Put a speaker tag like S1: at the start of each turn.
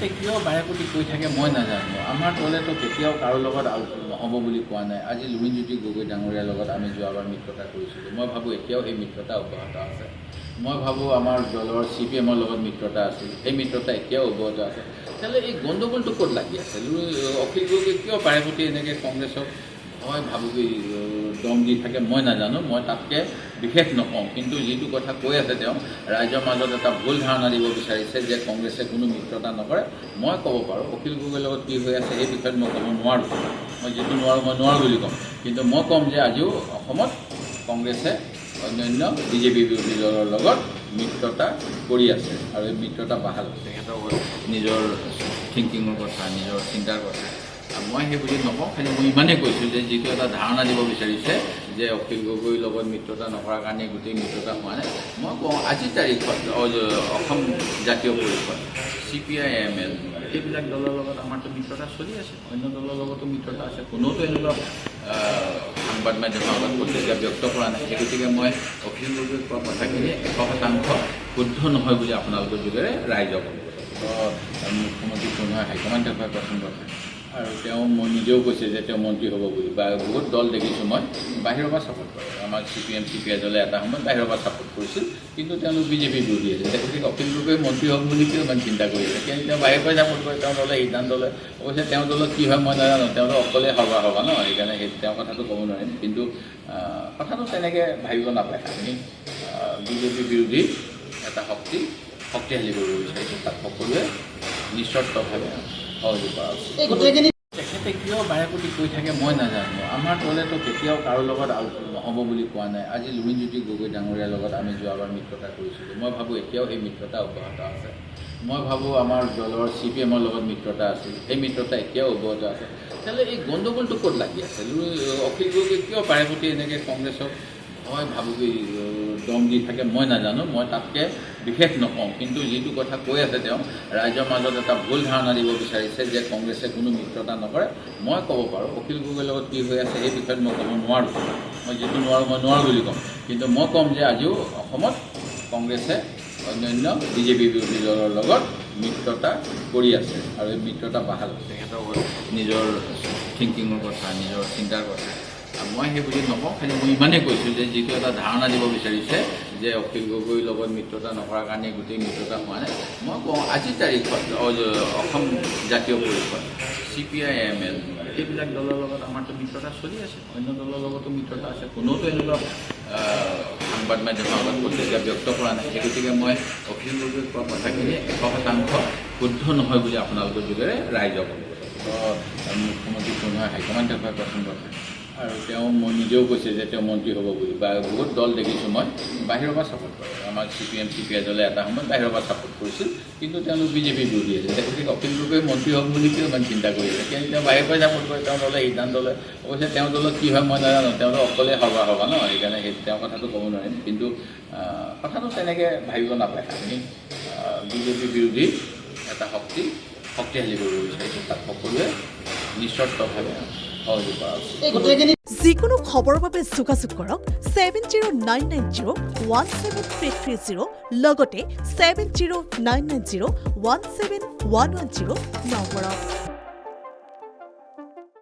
S1: তেখেতে কিয় বাৰেপতি কৈ থাকে মই নাজানো। আমাৰ দলেতো কেতিয়াও কাৰো লগত নহ'ব বুলি কোৱা নাই। আজি লুৰিণজ্যোতি গগৈ ডাঙৰীয়াৰ লগত আমি যোৱাবাৰ মিত্ৰতা কৰিছিলোঁ। মই ভাবোঁ এতিয়াও সেই মিত্ৰতা অব্যাহত আছে। মই ভাবোঁ আমাৰ দলৰ CPM-ৰ লগত মিত্ৰতা আছিল, সেই মিত্ৰতা এতিয়াও অব্যাহত আছে। তেতিয়াহ'লে এই গণ্ডগোলটো ক'ত লাগি আছে? অখিল গগৈ কিয় বাৰেপতি এনেকৈ কংগ্ৰেছক মই ভাবোঁ কি দম দি থাকে মই নাজানো। মই তাতকৈ বিশেষ নকওঁ, কিন্তু যিটো কথা কৈ আছে তেওঁ ৰাইজৰ মাজত এটা ভুল ধাৰণা দিব বিচাৰিছে যে কংগ্ৰেছে কোনো মিত্ৰতা নকৰে। মই ক'ব পাৰোঁ অখিল গগৈৰ লগত কি হৈ আছে সেই বিষয়ত মই ক'ব নোৱাৰোঁ। মই যিটো নোৱাৰোঁ মই নোৱাৰোঁ বুলি ক'ম, কিন্তু মই ক'ম যে আজিও অসমত কংগ্ৰেছে অন্যান্য BJP বিৰোধী দলৰ লগত মিত্ৰতা কৰি আছে আৰু এই মিত্ৰতা বাহাল আছে। তেখেতৰ নিজৰ থিংকিঙৰ কথা, নিজৰ চিন্তাৰ কথা মই সেই বুলি নকওঁ। খালি মই ইমানেই কৈছোঁ যে যিটো এটা ধাৰণা দিব বিচাৰিছে যে অখিল গগৈৰ লগত মিত্ৰতা নকৰাৰ কাৰণে গোটেই মিত্ৰতা হোৱা নাই। মই কওঁ আজিৰ তাৰিখত অসম জাতীয় পৰিষদ, CPI-ML এইবিলাক দলৰ লগত আমাৰতো মিত্ৰতা চলি আছে, অন্য দলৰ লগতো মিত্ৰতা আছে। কোনোতো এনেকুৱা সংবাদ মাধ্যমৰ আগত প্ৰতিক্ৰিয়া ব্যক্ত কৰা নাই। সেই গতিকে মই অখিল গগৈৰ কোৱা কথাখিনি 100% শুদ্ধ নহয় বুলি আপোনালোকৰ যোগেৰে ৰাইজক মুখ্যমন্ত্ৰী কোনোৱে হাইকমাণ্ডে কোৱা প্ৰথম কথা। আৰু তেওঁ মই নিজেও কৈছে যে তেওঁ মন্ত্ৰী হ'ব বুলি, বা বহুত দল দেখিছোঁ মই বাহিৰৰ পৰা ছাপোৰ্ট কৰে। আমাৰ CPM CPI দলে এটা সময়ত বাহিৰৰ পৰা ছাপোৰ্ট কৰিছিল, কিন্তু তেওঁলোক BJP বিৰোধী আছিল। গতিকে অখিল গগৈ মন্ত্ৰী হ'ব বুলি কিয় ইমান চিন্তা কৰি আছে? কিন্তু তেওঁ বাহিৰৰ পৰাই ছাপোৰ্ট কৰে, তেওঁ দলে সিদ্ধান্ত লয়। অৱশ্যে তেওঁ দলত কি হয় মই নাজানো, তেওঁলোক অকলে সভা ন, সেইকাৰণে তেওঁৰ কথাটো ক'ব নোৱাৰিম। কিন্তু কথাটো তেনেকৈ ভাবিব নাপায়। আমি BJP বিৰোধী এটা শক্তিশালী কৰিব বিচাৰিছোঁ, তাত সকলোৱে নিস্বাৰ্থভাৱে সহযোগ কৰা উচিত। তেখেতে কিয় বাৰেপতি কৈ থাকে মই নাজানো। আমাৰ দলেতো কেতিয়াও কাৰো লগত নহ'ব বুলি কোৱা নাই। আজি লুৰিণজ্যোতি গগৈ ডাঙৰীয়াৰ লগত আমি যোৱাবাৰ মিত্ৰতা কৰিছিলোঁ। মই ভাবোঁ এতিয়াও সেই মিত্ৰতা অব্যাহত আছে। মই ভাবোঁ আমাৰ দলৰ CPM-ৰ লগত মিত্ৰতা আছিল, সেই মিত্ৰতা এতিয়াও অব্যাহত আছে। তেতিয়াহ'লে এই গণ্ডগোলটো ক'ত লাগি আছে? অখিল গগৈ কিয় বাৰেপতি এনেকৈ কংগ্ৰেছক মই ভাবোঁ কি দম দি থাকে মই নাজানো। মই তাতকৈ বিশেষ নকওঁ, কিন্তু যিটো কথা কৈ আছে তেওঁ ৰাইজৰ মাজত এটা ভুল ধাৰণা দিব বিচাৰিছে যে কংগ্ৰেছে কোনো মিত্ৰতা নকৰে। মই ক'ব পাৰোঁ অখিল গগৈৰ লগত কি হৈ আছে সেই বিষয়ত মই ক'ব নোৱাৰোঁ। মই যিটো নোৱাৰোঁ মই নোৱাৰোঁ বুলি ক'ম, কিন্তু মই ক'ম যে আজিও অসমত কংগ্ৰেছে অন্যান্য BJP বিৰোধী দলৰ লগত মিত্ৰতা কৰি আছে আৰু এই মিত্ৰতা বাহাল আছে। তেখেতৰ নিজৰ থিংকিঙৰ কথা, নিজৰ চিন্তাৰ কথা মই সেই বুলি নকওঁ। খালি মই ইমানেই কৈছোঁ যে যিটো এটা ধাৰণা দিব বিচাৰিছে যে অখিল গগৈৰ লগত মিত্ৰতা নকৰাৰ কাৰণে গোটেই মিত্ৰতা হোৱা নাই। মই কওঁ আজিৰ তাৰিখত অসম জাতীয় পৰিষদ, CPI-ML এইবিলাক দলৰ লগত আমাৰতো মিত্ৰতা চলি আছে, অন্য দলৰ লগতো মিত্ৰতা আছে। কোনোতো এনেকুৱা সংবাদ মাধ্যমৰ আগত প্ৰতিক্ৰিয়া ব্যক্ত কৰা নাই। সেই গতিকে মই অখিল গগৈৰ কোৱা কথাখিনি 100% শুদ্ধ নহয় বুলি আপোনালোকৰ যোগেৰে ৰাইজক মুখ্যমন্ত্ৰী কোনোৱে হাইকমাণ্ডে কোৱা প্ৰথম কথা। আৰু তেওঁ মই নিজেও কৈছে যে তেওঁ মন্ত্ৰী হ'ব বুলি, বা বহুত দল দেখিছোঁ মই বাহিৰৰ পৰা ছাপোৰ্ট কৰে। আমাৰ CPM CPI দলে এটা সময়ত বাহিৰৰ পৰা ছাপোৰ্ট কৰিছিল, কিন্তু তেওঁলোক BJP বিৰোধী আছিল। গতিকে অখিল গগৈ মন্ত্ৰী হ'ব বুলি কিয় ইমান চিন্তা কৰি আছে? কিন্তু তেওঁ বাহিৰৰ পৰাই ছাপোৰ্ট কৰে, তেওঁ দলে সিদ্ধান্ত লয়। অৱশ্যে তেওঁ দলত কি হয় মই নাজানো, তেওঁলোক অকলে সভা ন, সেইকাৰণে তেওঁৰ কথাটো ক'ব নোৱাৰিম। কিন্তু কথাটো তেনেকৈ ভাবিব নাপায়। আমি BJP বিৰোধী এটা শক্তিশালী কৰিব বিচাৰিছোঁ, তাত সকলোৱে নিস্বাৰ্থভাৱে সহযোগ কৰা উচিত।
S2: যিকোনো খবৰৰ বাবে যোগাযোগ কৰক 7099017330 লগতে 7099017110 নম্বৰত।